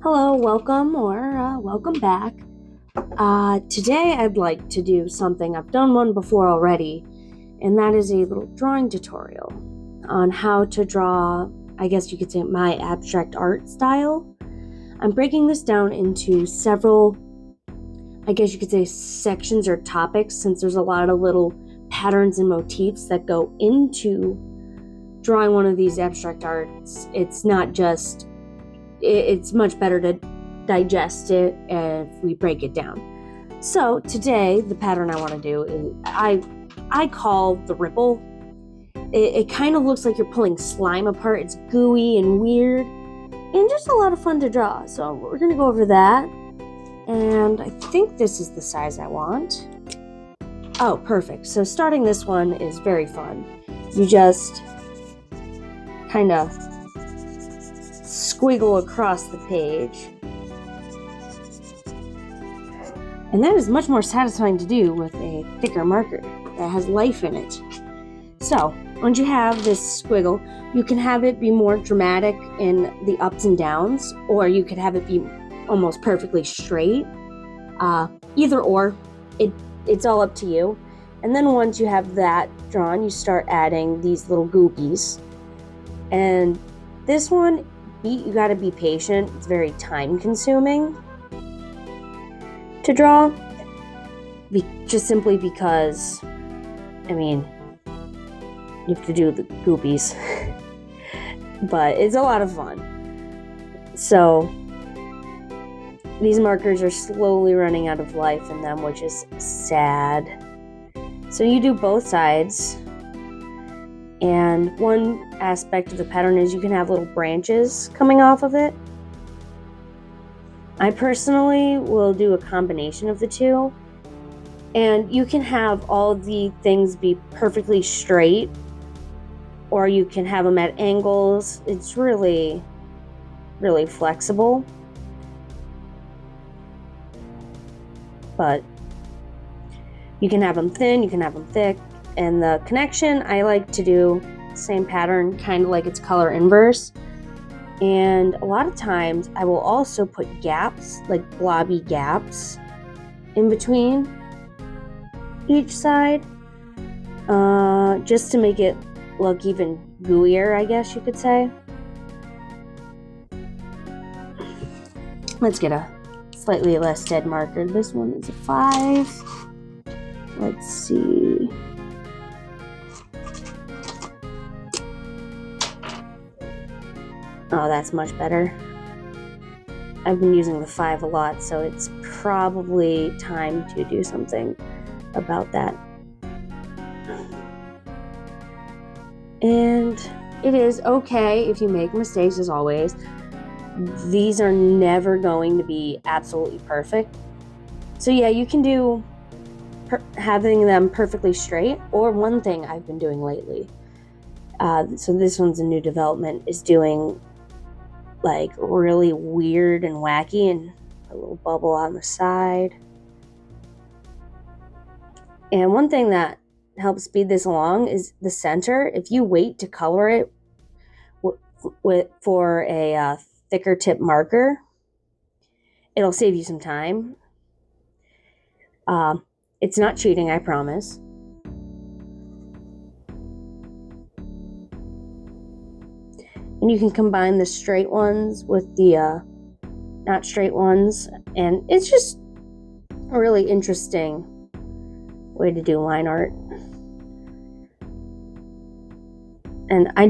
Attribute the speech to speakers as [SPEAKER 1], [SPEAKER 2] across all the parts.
[SPEAKER 1] Hello, welcome or welcome back. Today I'd like to do something. I've done one before already, and that is a little drawing tutorial on how to draw, I guess you could say, my abstract art style. I'm breaking this down into several, I guess you could say, sections or topics, since there's a lot of little patterns and motifs that go into drawing one of these abstract arts. It's not just it's much better to digest it if we break it down. So today, the pattern I want to do is I call the ripple. It kind of looks like you're pulling slime apart. It's gooey and weird, and just a lot of fun to draw. So we're gonna go over that, and I think this is the size I want. Oh, perfect. So starting this one is very fun. You just kind of squiggle across the page. And that is much more satisfying to do with a thicker marker that has life in it. So, once you have this squiggle, you can have it be more dramatic in the ups and downs, or you could have it be almost perfectly straight. Either or, it's all up to you. And then once you have that drawn, you start adding these little goopies. And this one, you gotta be patient. It's very time consuming to draw, just simply because, you have to do the goopies, but it's a lot of fun. So these markers are slowly running out of life in them, which is sad. So you do both sides. And one aspect of the pattern is you can have little branches coming off of it. I personally will do a combination of the two. And you can have all the things be perfectly straight, or you can have them at angles. It's really, really flexible. But you can have them thin, you can have them thick. And the connection, I like to do same pattern, kind of like it's color inverse. And a lot of times I will also put gaps, like blobby gaps, in between each side, just to make it look even gooier, I guess you could say. Let's get a slightly less dead marker. This one is a 5. Let's see. Oh, that's much better. I've been using the 5 a lot, so it's probably time to do something about that. And it is okay if you make mistakes, as always. These are never going to be absolutely perfect. So yeah, you can do having them perfectly straight, or one thing I've been doing lately. So this one's a new development, is doing like really weird and wacky, and a little bubble on the side. And one thing that helps speed this along is the center. If you wait to color it for a thicker tip marker, it'll save you some time. It's not cheating, I promise. And you can combine the straight ones with the not straight ones, and it's just a really interesting way to do line art. And I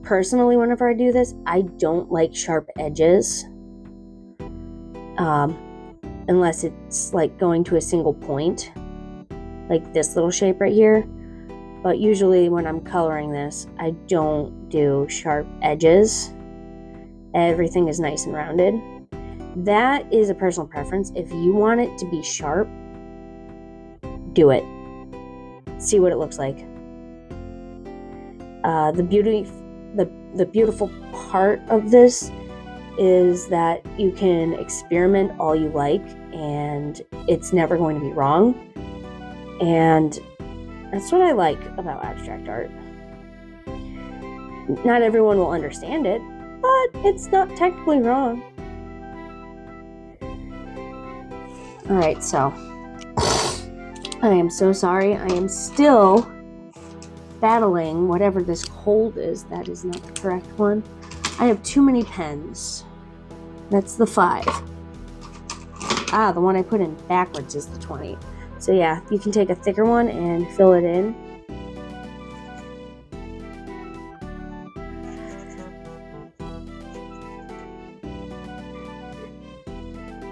[SPEAKER 1] personally, whenever I do this, I don't like sharp edges, unless it's like going to a single point, like this little shape right here. But usually when I'm coloring this, I don't do sharp edges. Everything is nice and rounded. That is a personal preference. If you want it to be sharp, do it. See what it looks like. The beautiful part of this is that you can experiment all you like, and it's never going to be wrong. And that's what I like about abstract art. Not everyone will understand it, but it's not technically wrong. Alright, so I am so sorry. I am still battling whatever this cold is. That is not the correct one. I have too many pens. That's the 5. Ah, the one I put in backwards is the 20. So yeah, you can take a thicker one and fill it in.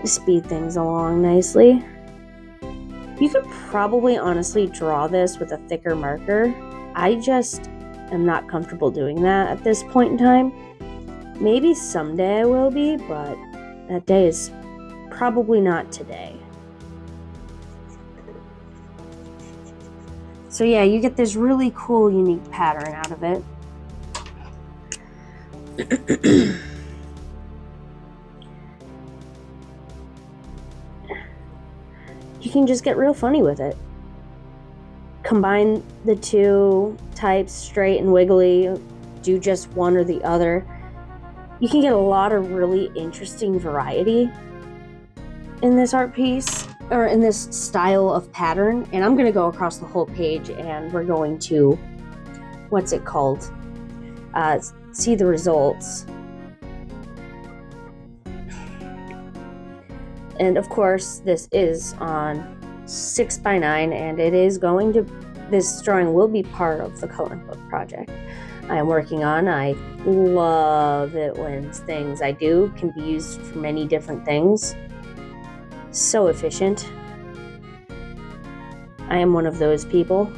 [SPEAKER 1] Speed things along nicely. You could probably honestly draw this with a thicker marker. I just am not comfortable doing that at this point in time. Maybe someday I will be, but that day is probably not today. So yeah, you get this really cool, unique pattern out of it. You can just get real funny with it. Combine the two types, straight and wiggly, do just one or the other. You can get a lot of really interesting variety in this art piece, or in this style of pattern. And I'm going to go across the whole page and we're going to, what's it called? See the results. And of course, this is on 6x9, and it is going to, this drawing will be part of the coloring book project I am working on. I love it when things I do can be used for many different things. So efficient. I am one of those people.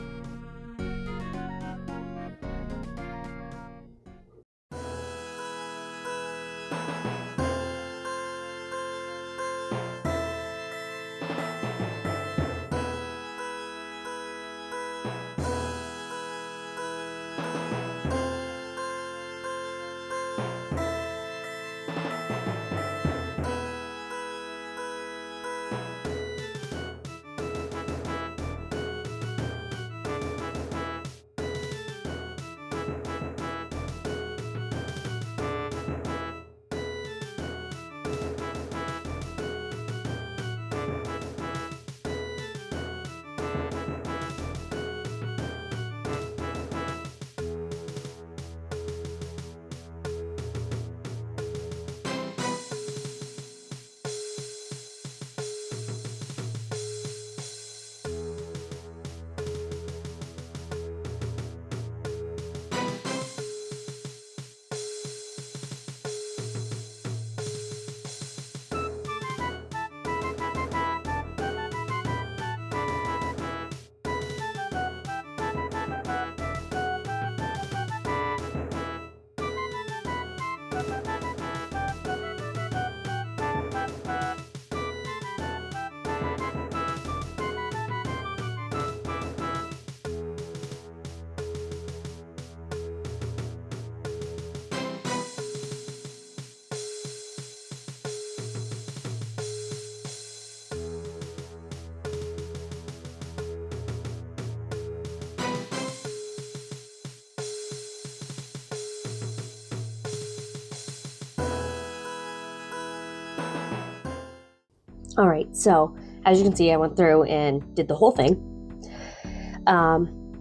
[SPEAKER 1] All right, so as you can see, I went through and did the whole thing.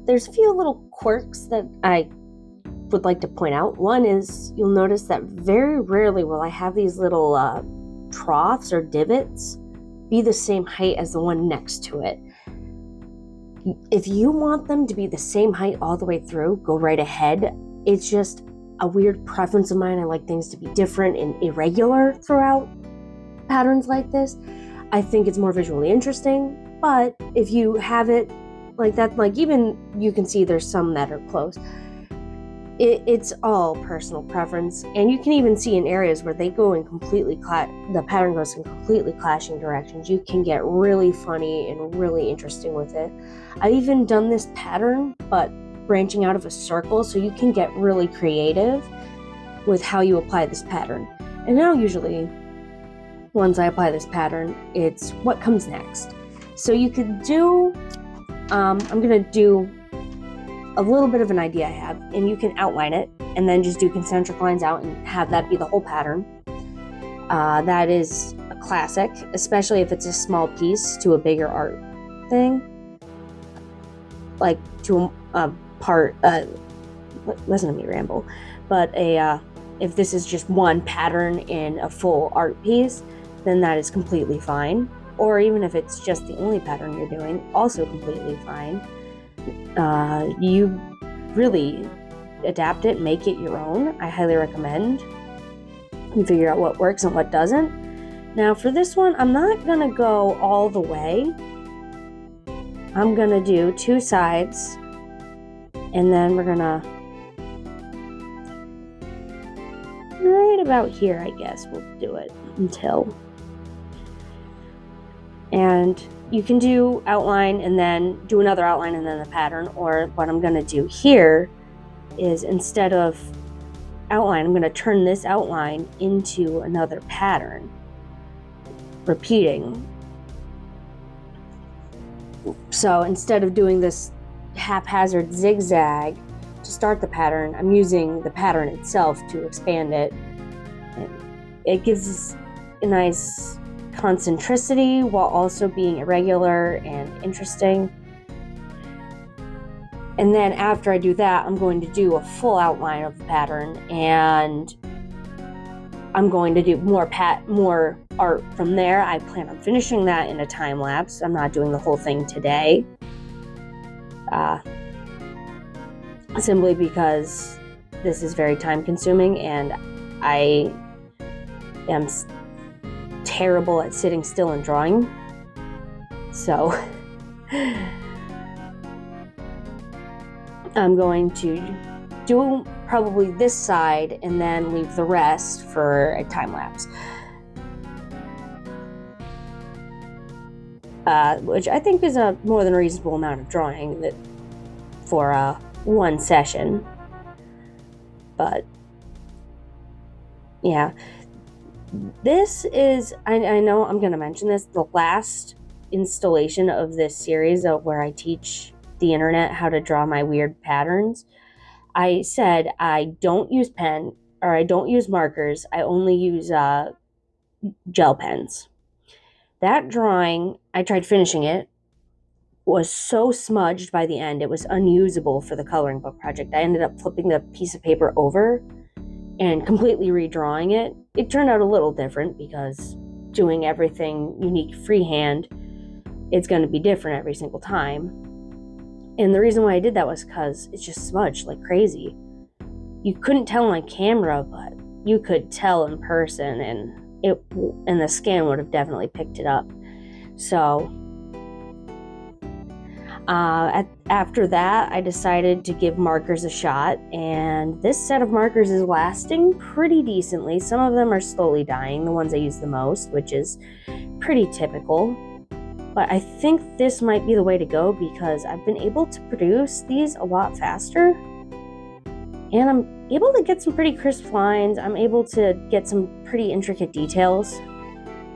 [SPEAKER 1] There's a few little quirks that I would like to point out. One is you'll notice that very rarely will I have these little troughs or divots be the same height as the one next to it. If you want them to be the same height all the way through, go right ahead. It's just a weird preference of mine. I like things to be different and irregular throughout patterns like this. I think it's more visually interesting, but if you have it like that, like even you can see there's some that are close. It's all personal preference, and you can even see in areas where they go in completely the pattern goes in completely clashing directions. You can get really funny and really interesting with it. I've even done this pattern, but branching out of a circle, so you can get really creative with how you apply this pattern. And now usually, once I apply this pattern, it's what comes next. So you could do, I'm gonna do a little bit of an idea I have, and you can outline it. and then just do concentric lines out and have that be the whole pattern. That is a classic, especially if it's a small piece to a bigger art thing, like to a part. Listen to me ramble, but if this is just one pattern in a full art piece, then that is completely fine. Or even if it's just the only pattern you're doing, also completely fine. You really adapt it, make it your own. I highly recommend. You figure out what works and what doesn't. Now for this one, I'm not gonna go all the way. I'm gonna do 2 sides, and then we're gonna, right about here, I guess we'll do it until. And you can do outline and then do another outline and then the pattern, or what I'm gonna do here is, instead of outline, I'm gonna turn this outline into another pattern, repeating. So instead of doing this haphazard zigzag to start the pattern, I'm using the pattern itself to expand it. It gives us a nice concentricity while also being irregular and interesting. And then after I do that, I'm going to do a full outline of the pattern, and I'm going to do more art from there. I plan on finishing that in a time lapse. I'm not doing the whole thing today, simply because this is very time consuming, and I am terrible at sitting still and drawing. So I'm going to do probably this side and then leave the rest for a time lapse, which I think is a more than reasonable amount of drawing that for one session. But yeah, this is, I know I'm going to mention this, the last installation of this series where I teach the internet how to draw my weird patterns. I said I don't use pen, or I don't use markers. I only use gel pens. That drawing, I tried finishing it, was so smudged by the end, it was unusable for the coloring book project. I ended up flipping the piece of paper over and completely redrawing it. It turned out a little different because doing everything unique freehand, it's going to be different every single time. And the reason why I did that was because it's just smudged like crazy. You couldn't tell on camera, but you could tell in person, and the scan would have definitely picked it up. So after that, I decided to give markers a shot, and this set of markers is lasting pretty decently. Some of them are slowly dying, the ones I use the most, which is pretty typical. But I think this might be the way to go because I've been able to produce these a lot faster, and I'm able to get some pretty crisp lines. I'm able to get some pretty intricate details.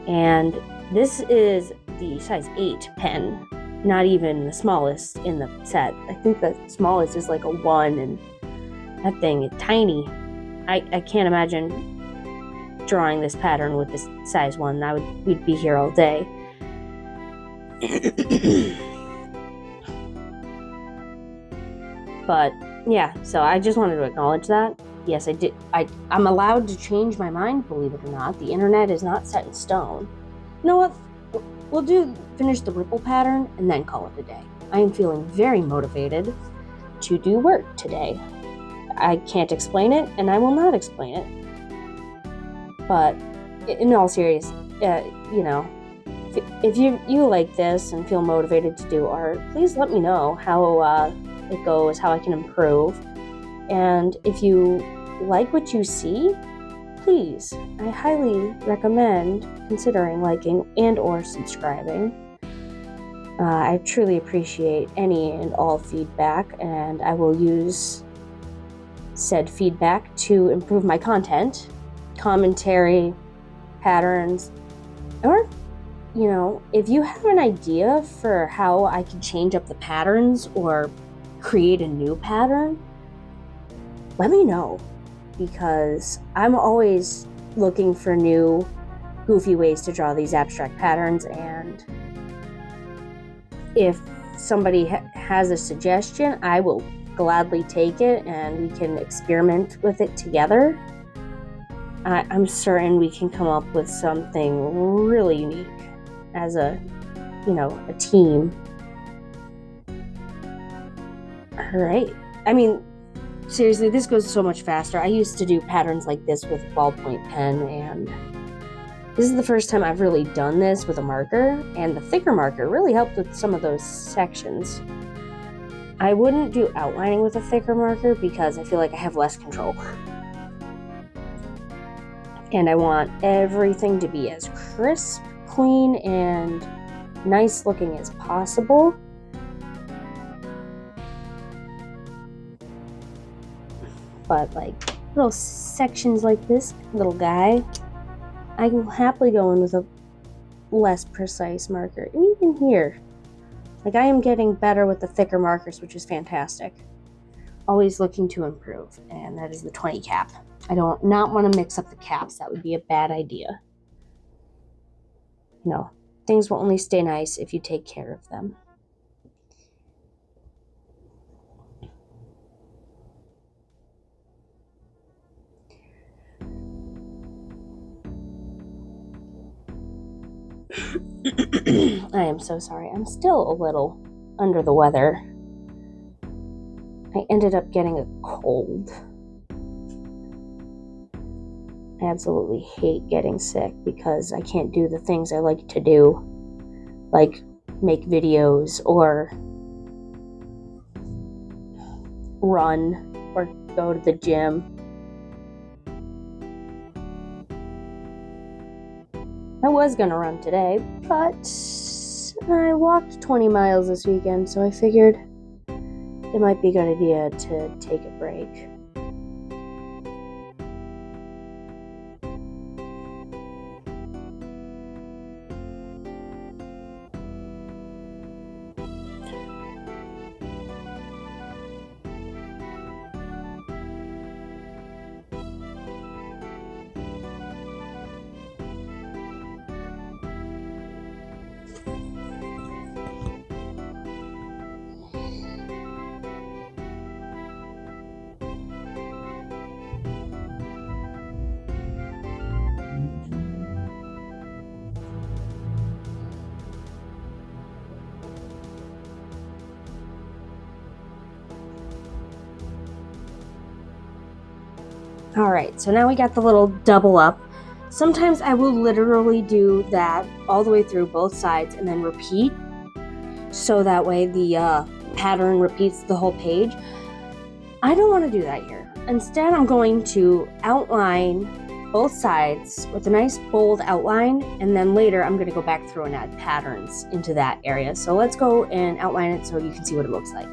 [SPEAKER 1] And this is the size 8 pen. Not even the smallest in the set. I think the smallest is like a 1, and that thing is tiny. I can't imagine drawing this pattern with this size 1. We'd be here all day. But yeah, so I just wanted to acknowledge that. Yes, I did. I'm allowed to change my mind, believe it or not. The internet is not set in stone. You know what? We'll finish the ripple pattern and then call it a day. I am feeling very motivated to do work today. I can't explain it, and I will not explain it. But in all seriousness, if you like this and feel motivated to do art, please let me know how it goes, how I can improve. And if you like what you see, please, I highly recommend considering liking and or subscribing. I truly appreciate any and all feedback, and I will use said feedback to improve my content, commentary, patterns, or, if you have an idea for how I can change up the patterns or create a new pattern, let me know, because I'm always looking for new goofy ways to draw these abstract patterns, and if somebody has a suggestion, I will gladly take it and we can experiment with it together. I'm certain we can come up with something really unique as a team. All right. I mean, seriously, this goes so much faster. I used to do patterns like this with a ballpoint pen, and this is the first time I've really done this with a marker, and the thicker marker really helped with some of those sections. I wouldn't do outlining with a thicker marker because I feel like I have less control. And I want everything to be as crisp, clean, and nice looking as possible. But like little sections like this little guy, I can happily go in with a less precise marker. And even here, like I am getting better with the thicker markers, which is fantastic. Always looking to improve, and that is the 20 cap. I don't not want to mix up the caps. That would be a bad idea. Things will only stay nice if you take care of them. I am so sorry. I'm still a little under the weather. I ended up getting a cold. I absolutely hate getting sick because I can't do the things I like to do, like make videos or run or go to the gym. I was gonna run today, but I walked 20 miles this weekend, so I figured it might be a good idea to take a break. Alright, so now we got the little double up. Sometimes I will literally do that all the way through both sides and then repeat, so that way the pattern repeats the whole page. I don't want to do that here. Instead, I'm going to outline both sides with a nice bold outline, and then later I'm going to go back through and add patterns into that area. So let's go and outline it so you can see what it looks like.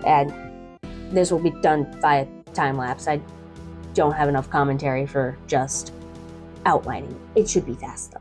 [SPEAKER 1] And this will be done via time lapse. I don't have enough commentary for just outlining. It should be fast though.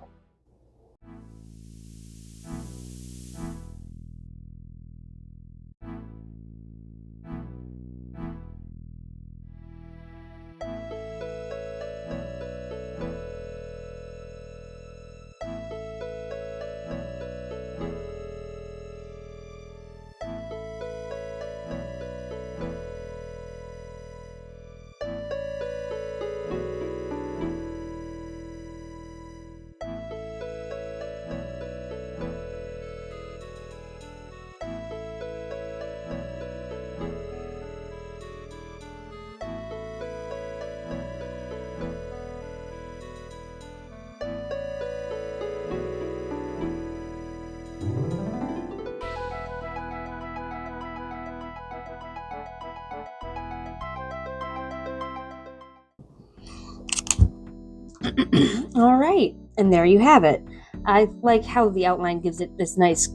[SPEAKER 1] All right, and there you have it. I like how the outline gives it this nice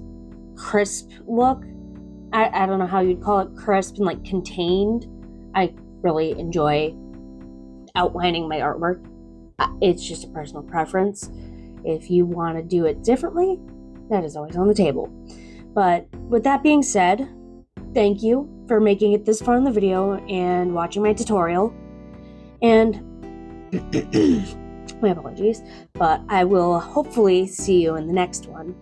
[SPEAKER 1] crisp look. I don't know how you'd call it, crisp and like contained. I really enjoy outlining my artwork. It's just a personal preference. If you want to do it differently, that is always on the table. But with that being said, thank you for making it this far in the video and watching my tutorial. And my apologies, but I will hopefully see you in the next one.